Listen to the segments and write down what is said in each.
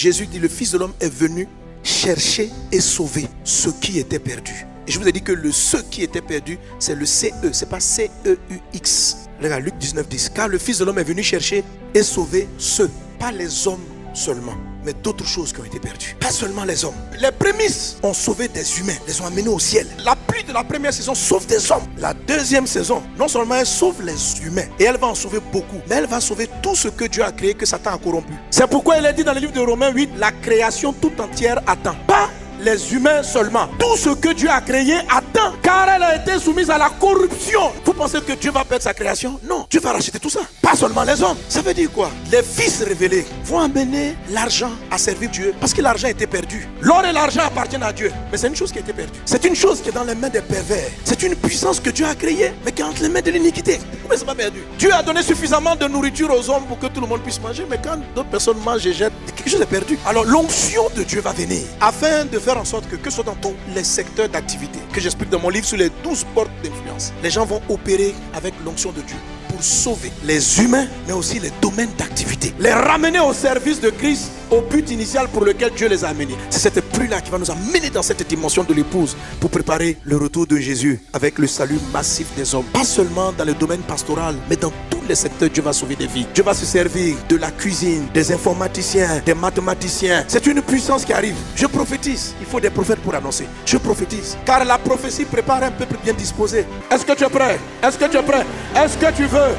Jésus dit, le Fils de l'homme est venu chercher et sauver ceux qui étaient perdus. Et je vous ai dit que le ceux qui étaient perdus, c'est le CE, c'est pas C-E-U-X. Regarde, Luc 19, 10. Car le Fils de l'homme est venu chercher et sauver ceux, pas les hommes seulement, mais d'autres choses qui ont été perdues. Pas seulement les hommes. Les prémices ont sauvé des humains, les ont amenés au ciel. La pluie de la première saison sauve des hommes. La deuxième saison, non seulement elle sauve les humains, et elle va en sauver beaucoup, mais elle va sauver tout ce que Dieu a créé, que Satan a corrompu. C'est pourquoi il est dit dans le livre de Romains 8, la création tout entière attend. Pas les humains seulement. Tout ce que Dieu a créé attend, car elle a été soumise à la corruption. Vous pensez que Dieu va perdre sa création? Non, Dieu va racheter tout ça. Pas seulement les hommes. Ça veut dire quoi? Les fils révélés vont amener l'argent à servir Dieu, parce que l'argent était perdu. L'or et l'argent appartiennent à Dieu, mais c'est une chose qui a été perdue. C'est une chose qui est dans les mains des pervers. C'est une puissance que Dieu a créée, mais qui est entre les mains de l'iniquité. Pourquoi c'est pas perdu? Dieu a donné suffisamment de nourriture aux hommes pour que tout le monde puisse manger, mais quand d'autres personnes mangent et jettent, quelque chose est perdu. Alors l'onction de Dieu va venir, afin de faire en sorte que ce soit dans tous les secteurs d'activité, que j'explique dans mon livre sur les 12 portes d'influence, les gens vont opérer avec l'onction de Dieu pour sauver les humains, mais aussi les domaines d'activité, les ramener au service de Christ, au but initial pour lequel Dieu les a amenés. C'est cette pluie-là qui va nous amener dans cette dimension de l'épouse pour préparer le retour de Jésus avec le salut massif des hommes. Pas seulement dans le domaine pastoral, mais dans tous les secteurs, Dieu va sauver des vies. Dieu va se servir de la cuisine, des informaticiens, des mathématiciens. C'est une puissance qui arrive. Je prophétise. Il faut des prophètes pour annoncer. Je prophétise. Car la prophétie prépare un peuple bien disposé. Est-ce que tu es prêt? Est-ce que tu es prêt? Est-ce que tu veux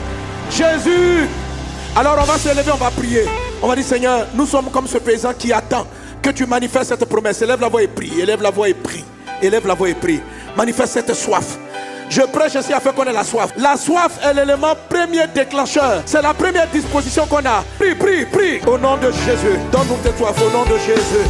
Jésus? Alors on va se lever, on va prier. On va dire, Seigneur, nous sommes comme ce paysan qui attend que tu manifestes cette promesse. Élève la voix et prie. Élève la voix et prie. Élève la voix et prie. Manifeste cette soif. Je prêche ici afin qu'on ait la soif. La soif est l'élément premier déclencheur. C'est la première disposition qu'on a. Prie, prie, prie. Au nom de Jésus. Donne-nous tes soifs au nom de Jésus.